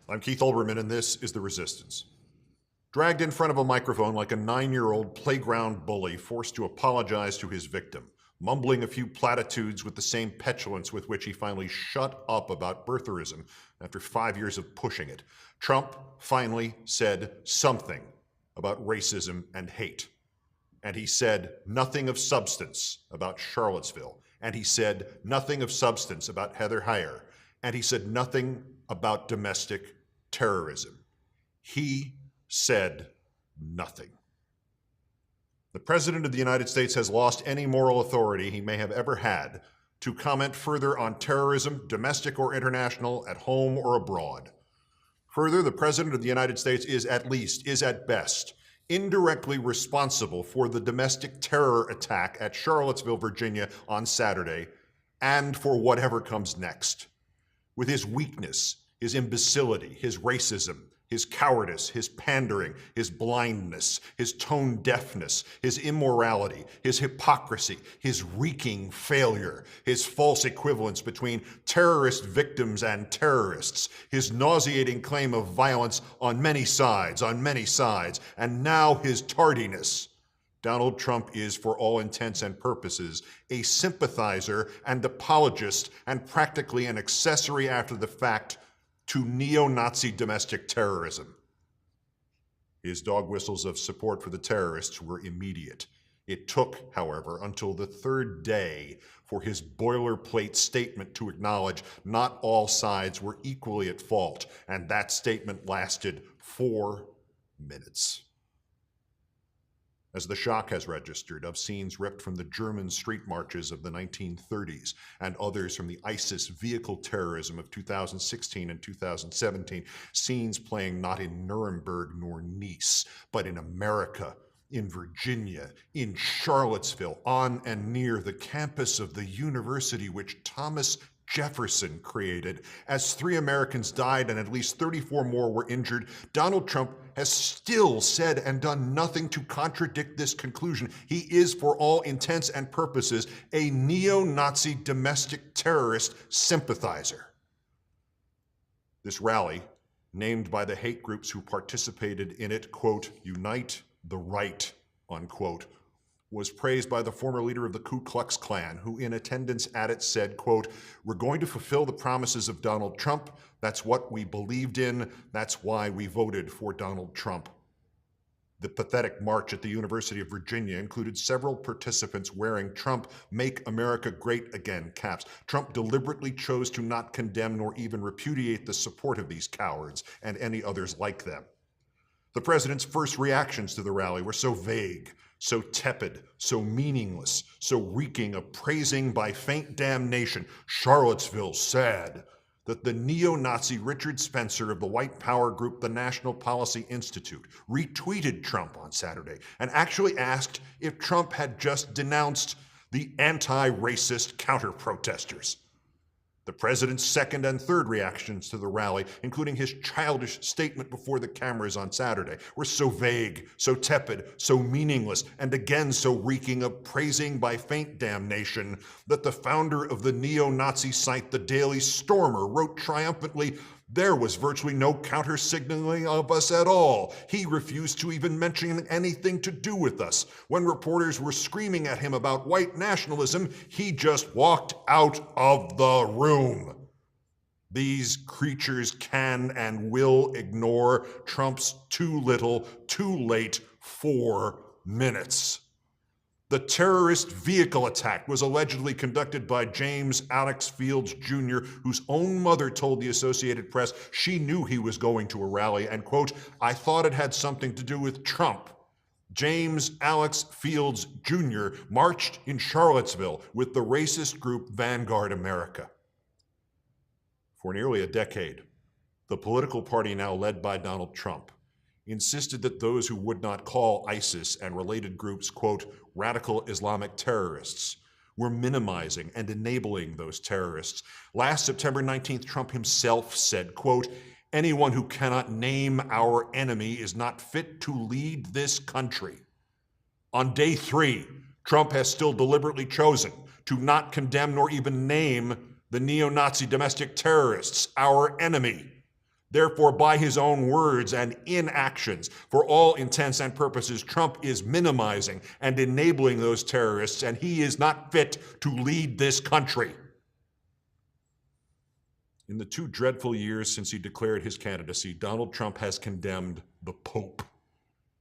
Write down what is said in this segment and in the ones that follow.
I'm Keith Olbermann, and this is The Resistance. Dragged in front of a microphone like a 9-year-old playground bully forced to apologize to his victim, mumbling a few platitudes with the same petulance with which he finally shut up about birtherism after 5 years of pushing it, Trump finally said something about racism and hate. And he said nothing of substance about Charlottesville. And he said nothing of substance about Heather Heyer. And he said nothing about domestic terrorism. He said nothing. The President of the United States has lost any moral authority he may have ever had to comment further on terrorism, domestic or international, at home or abroad. Further, the President of the United States is at best, indirectly responsible for the domestic terror attack at Charlottesville, Virginia on Saturday, and for whatever comes next. With his weakness, his imbecility, his racism, his cowardice, his pandering, his blindness, his tone deafness, his immorality, his hypocrisy, his reeking failure, his false equivalence between terrorist victims and terrorists, his nauseating claim of violence on many sides, and now his tardiness. Donald Trump is, for all intents and purposes, a sympathizer and apologist and practically an accessory after the fact to neo-Nazi domestic terrorism. His dog whistles of support for the terrorists were immediate. It took, however, until the third day for his boilerplate statement to acknowledge not all sides were equally at fault, and that statement lasted 4 minutes. As the shock has registered of scenes ripped from the German street marches of the 1930s and others from the ISIS vehicle terrorism of 2016 and 2017, scenes playing not in Nuremberg nor Nice, but in America, in Virginia, in Charlottesville, on and near the campus of the university which Thomas Jefferson created. As 3 Americans died and at least 34 more were injured, Donald Trump has still said and done nothing to contradict this conclusion. He is, for all intents and purposes, a neo-Nazi domestic terrorist sympathizer. This rally, named by the hate groups who participated in it, quote, "Unite the Right," unquote, was praised by the former leader of the Ku Klux Klan, who in attendance at it said, quote, "We're going to fulfill the promises of Donald Trump. That's what we believed in. That's why we voted for Donald Trump." The pathetic march at the University of Virginia included several participants wearing Trump Make America Great Again caps. Trump deliberately chose to not condemn nor even repudiate the support of these cowards and any others like them. The president's first reactions to the rally were so vague, so tepid, so meaningless, so reeking of praising by faint damnation, Charlottesville sad, that the neo-Nazi Richard Spencer of the white power group the National Policy Institute retweeted Trump on Saturday and actually asked if Trump had just denounced the anti-racist counter-protesters. The president's second and third reactions to the rally, including his childish statement before the cameras on Saturday, were so vague, so tepid, so meaningless, and again so reeking of praising by faint damnation that the founder of the neo-Nazi site The Daily Stormer wrote triumphantly, "There was virtually no counter-signaling of us at all. He refused to even mention anything to do with us. When reporters were screaming at him about white nationalism, he just walked out of the room." These creatures can and will ignore Trump's too little, too late 4 minutes. The terrorist vehicle attack was allegedly conducted by James Alex Fields Jr., whose own mother told the Associated Press she knew he was going to a rally and, quote, "I thought it had something to do with Trump." James Alex Fields Jr. marched in Charlottesville with the racist group Vanguard America. For nearly a decade, the political party now led by Donald Trump insisted that those who would not call ISIS and related groups, quote, "radical Islamic terrorists," were minimizing and enabling those terrorists. Last September 19th, Trump himself said, quote, "Anyone who cannot name our enemy is not fit to lead this country." On day 3, Trump has still deliberately chosen to not condemn nor even name the neo-Nazi domestic terrorists, our enemy. Therefore, by his own words and inactions, for all intents and purposes, Trump is minimizing and enabling those terrorists, and he is not fit to lead this country. In the 2 dreadful years since he declared his candidacy, Donald Trump has condemned the Pope.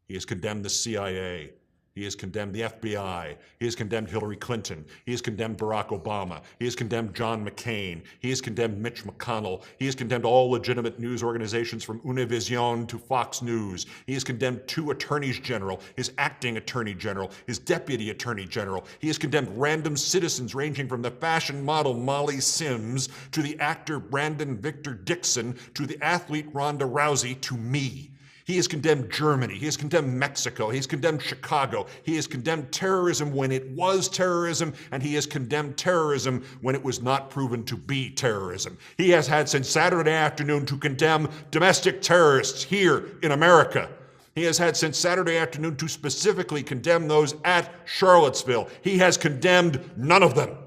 He has condemned the CIA. He has condemned the FBI. He has condemned Hillary Clinton. He has condemned Barack Obama. He has condemned John McCain. He has condemned Mitch McConnell. He has condemned all legitimate news organizations from Univision to Fox News. He has condemned 2 attorneys general, his acting attorney general, his deputy attorney general. He has condemned random citizens ranging from the fashion model Molly Sims to the actor Brandon Victor Dixon to the athlete Ronda Rousey to me. He has condemned Germany. He has condemned Mexico. He has condemned Chicago. He has condemned terrorism when it was terrorism, and he has condemned terrorism when it was not proven to be terrorism. He has had since Saturday afternoon to condemn domestic terrorists here in America. He has had since Saturday afternoon to specifically condemn those at Charlottesville. He has condemned none of them.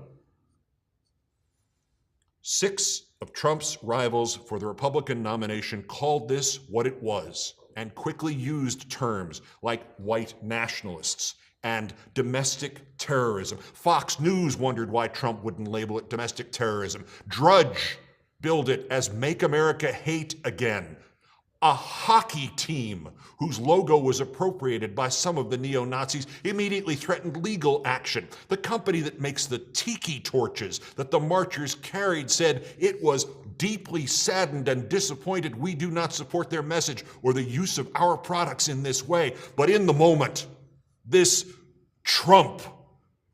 6 of Trump's rivals for the Republican nomination called this what it was, and quickly used terms like white nationalists and domestic terrorism. Fox News wondered why Trump wouldn't label it domestic terrorism. Drudge billed it as Make America Hate Again. A hockey team whose logo was appropriated by some of the neo-Nazis immediately threatened legal action. The company that makes the tiki torches that the marchers carried said it was deeply saddened and disappointed we do not support their message or the use of our products in this way. But in the moment, this Trump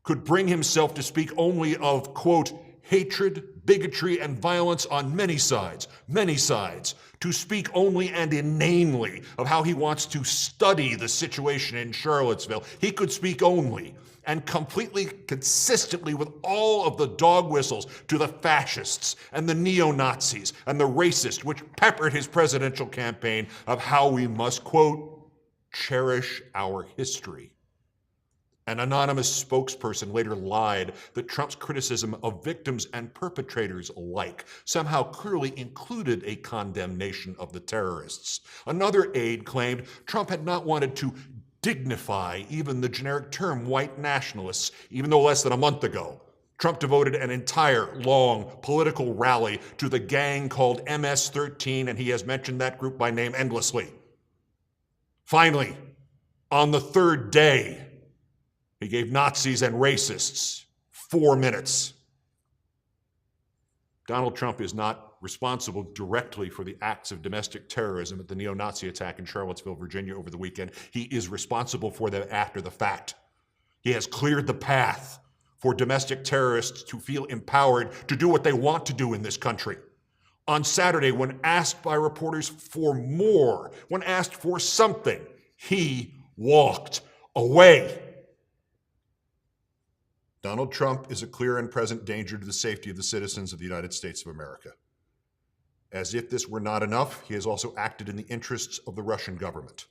could bring himself to speak only of, quote, hatred, bigotry, and violence on many sides, to speak only and inanely of how he wants to study the situation in Charlottesville. He could speak only and completely consistently with all of the dog whistles to the fascists and the neo-Nazis and the racists which peppered his presidential campaign of how we must, quote, cherish our history. An anonymous spokesperson later lied that Trump's criticism of victims and perpetrators alike somehow clearly included a condemnation of the terrorists. Another aide claimed Trump had not wanted to dignify even the generic term white nationalists, even though less than a month ago, Trump devoted an entire long political rally to the gang called MS-13, and he has mentioned that group by name endlessly. Finally, on the 3rd day, he gave Nazis and racists 4 minutes. Donald Trump is not responsible directly for the acts of domestic terrorism at the neo-Nazi attack in Charlottesville, Virginia over the weekend. He is responsible for them after the fact. He has cleared the path for domestic terrorists to feel empowered to do what they want to do in this country. On Saturday, when asked by reporters for more, when asked for something, he walked away. Donald Trump is a clear and present danger to the safety of the citizens of the United States of America. As if this were not enough, he has also acted in the interests of the Russian government.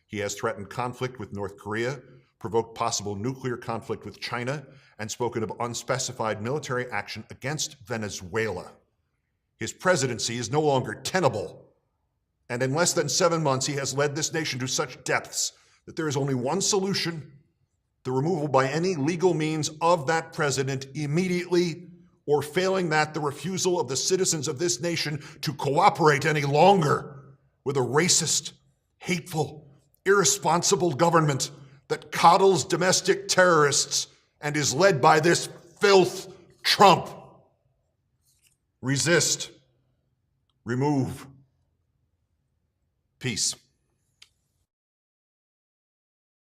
He has threatened conflict with North Korea, provoked possible nuclear conflict with China, and spoken of unspecified military action against Venezuela. His presidency is no longer tenable, and in less than 7 months, he has led this nation to such depths that there is only one solution: the removal by any legal means of that president immediately, or failing that, the refusal of the citizens of this nation to cooperate any longer with a racist, hateful, irresponsible government that coddles domestic terrorists and is led by this filth, Trump. Resist. Remove. Peace.